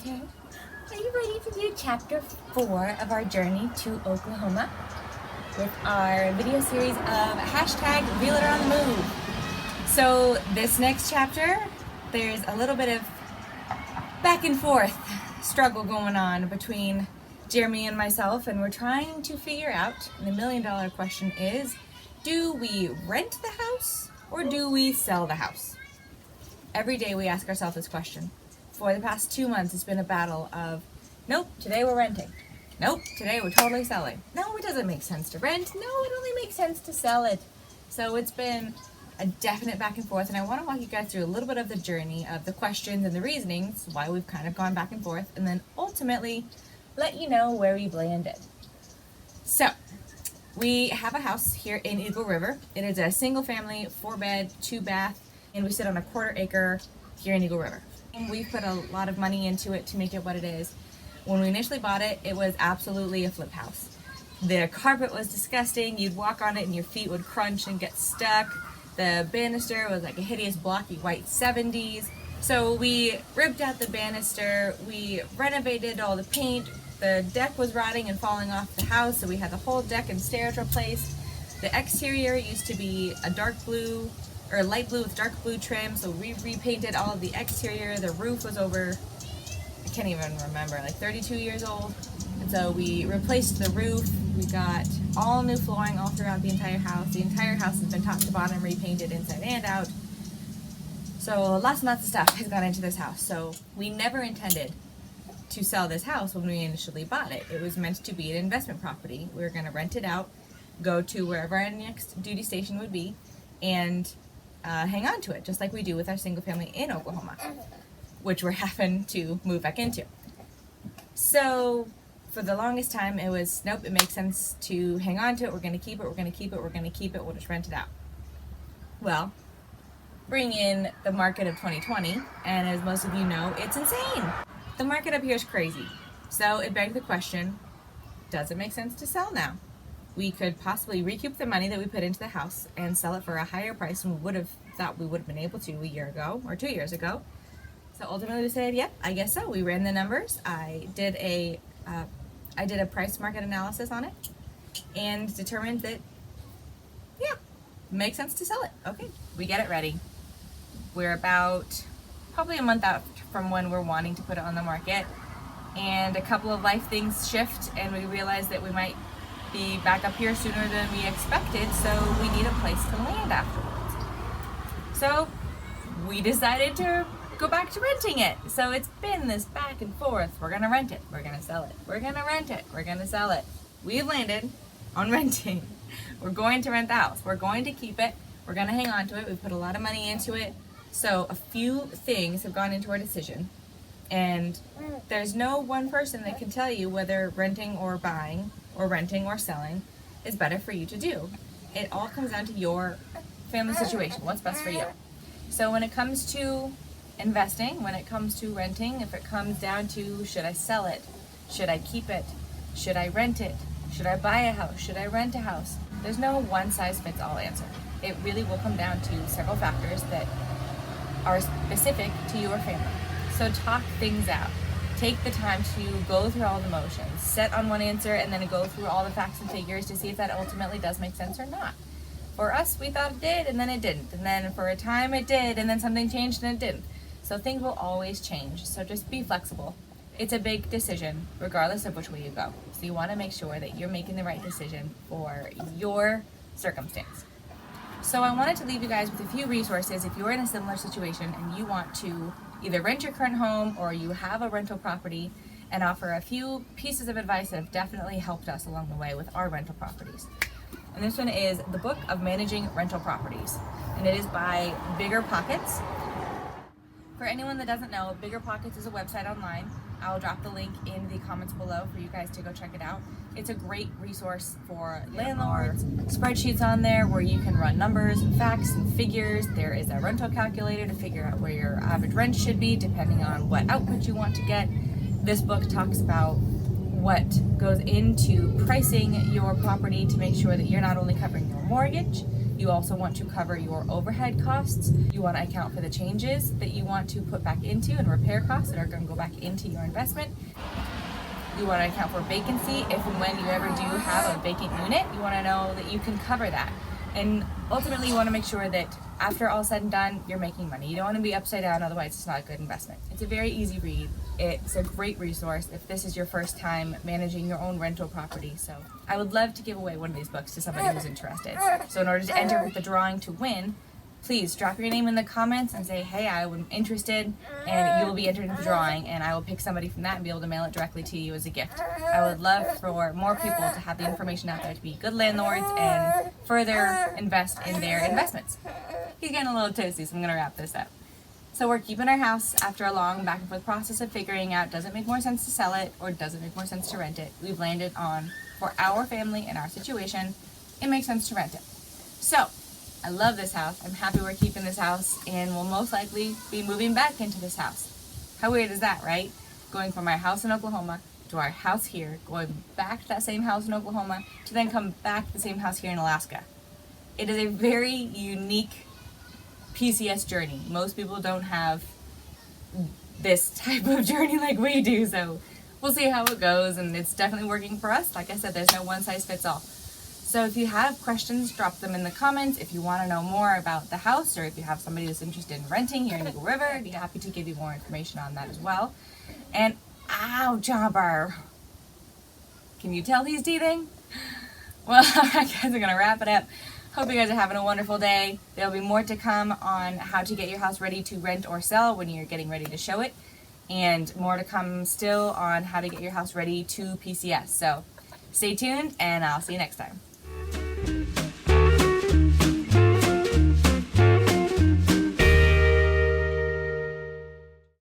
Realtor. Are you ready to do chapter 4 of our journey to Oklahoma with our video series of hashtag Realtor on the Move? So this next chapter, there's a little bit of back and forth struggle going on between Jeremy and myself, and we're trying to figure out, and the million-dollar question is, do we rent the house or do we sell the house? Every day we ask ourselves this question. For the past 2 months, it's been a battle of, nope, today we're renting. Nope, today we're totally selling. No, it doesn't make sense to rent. No, it only makes sense to sell it. So it's been a definite back and forth, and I want to walk you guys through a little bit of the journey of the questions and the reasonings, why we've kind of gone back and forth, and then ultimately let you know where we've landed. So, we have a house here in Eagle River. It is a single family, 4-bed, 2-bath, and we sit on a 1/4 acre here in Eagle River. We've put a lot of money into it to make it what it is. When we initially bought it, it was absolutely a flip house. The carpet was disgusting. You'd walk on it and your feet would crunch and get stuck. The banister was like a hideous blocky white 70s. So we ripped out the banister, we renovated all the paint. The deck was rotting and falling off the house, so we had the whole deck and stairs replaced. The exterior used to be a dark blue or light blue with dark blue trim, so we repainted all of the exterior. The roof was over, I can't even remember, like 32 years old. And so we replaced the roof. We got all new flooring all throughout the entire house. The entire house has been top to bottom repainted inside and out. So lots and lots of stuff has gone into this house. So we never intended to sell this house when we initially bought it. It was meant to be an investment property. We were going to rent it out, go to wherever our next duty station would be, and hang on to it, just like we do with our single family in Oklahoma, which we're having to move back into. So for the longest time, it was, nope, it makes sense to hang on to it. We're going to keep it. We're going to keep it. We're going to keep it. We'll just rent it out. Well, bring in the market of 2020, and as most of you know, it's insane. The market up here is crazy. So it begs the question, does it make sense to sell now? We could possibly recoup the money that we put into the house and sell it for a higher price than we would have thought we would have been able to a year ago or 2 years ago. So ultimately we said, yep, I guess so. We ran the numbers. I did a price market analysis on it and determined that, yeah, makes sense to sell it. Okay, we get it ready. We're about probably a month out from when we're wanting to put it on the market, and a couple of life things shift, and we realized that we might be back up here sooner than we expected, so we need a place to land afterwards. So we decided to go back to renting it. So it's been this back and forth. We're gonna rent it, we're gonna sell it, we're gonna rent it, we're gonna sell it. We've landed on renting. We're going to rent the house. We're going to keep it. We're gonna hang on to it. We put a lot of money into it. So a few things have gone into our decision, and there's no one person that can tell you whether renting or buying or renting or selling is better for you to do. It all comes down to your family situation, what's best for you. So when it comes to investing, when it comes to renting, if it comes down to, should I sell it? Should I keep it? Should I rent it? Should I buy a house? Should I rent a house? There's no one size fits all answer. It really will come down to several factors that are specific to your family. So talk things out. Take the time to go through all the motions. Set on one answer and then go through all the facts and figures to see if that ultimately does make sense or not. For us, we thought it did, and then it didn't. And then for a time it did, and then something changed and it didn't. So things will always change. So just be flexible. It's a big decision, regardless of which way you go. So you want to make sure that you're making the right decision for your circumstance. So I wanted to leave you guys with a few resources if you're in a similar situation and you want to either rent your current home or you have a rental property, and offer a few pieces of advice that have definitely helped us along the way with our rental properties. And this one is the Book of Managing Rental Properties, and it is by Bigger Pockets. For anyone that doesn't know, Bigger Pockets is a website online. I'll drop the link in the comments below for you guys to go check it out. It's a great resource for landlords. Spreadsheets on there where you can run numbers and facts and figures. There is a rental calculator to figure out where your average rent should be depending on what output you want to get. This book talks about what goes into pricing your property to make sure that you're not only covering your mortgage, You also want to cover your overhead costs. You want to account for the changes that you want to put back into and repair costs that are going to go back into your investment. You want to account for vacancy. If and when you ever do have a vacant unit, you want to know that you can cover that. And ultimately, you want to make sure that after all said and done, you're making money. You don't want to be upside down, otherwise it's not a good investment. It's a very easy read. It's a great resource if this is your first time managing your own rental property. So I would love to give away one of these books to somebody who's interested. So in order to enter with the drawing to win, please drop your name in the comments and say, hey, I'm interested, and you will be entered into the drawing, and I will pick somebody from that and be able to mail it directly to you as a gift. I would love for more people to have the information out there to be good landlords and further invest in their investments. He's getting a little toasty, so I'm going to wrap this up. So we're keeping our house after a long back and forth process of figuring out, does it make more sense to sell it or does it make more sense to rent it? We've landed on, for our family and our situation, it makes sense to rent it. So I love this house. I'm happy we're keeping this house, and we'll most likely be moving back into this house. How weird is that, right? Going from our house in Oklahoma to our house here, going back to that same house in Oklahoma, to then come back to the same house here in Alaska. It is a very unique PCS journey. Most people don't have this type of journey like we do, so we'll see how it goes, and it's definitely working for us. Like I said, there's no one size fits all. So if you have questions, drop them in the comments. If you want to know more about the house, or if you have somebody that's interested in renting here in Eagle River, I'd be happy to give you more information on that as well. And ow, Jobber. Can you tell he's teething? Well, I guess I'm going to wrap it up. Hope you guys are having a wonderful day. There'll be more to come on how to get your house ready to rent or sell when you're getting ready to show it. And more to come still on how to get your house ready to PCS. So stay tuned, and I'll see you next time.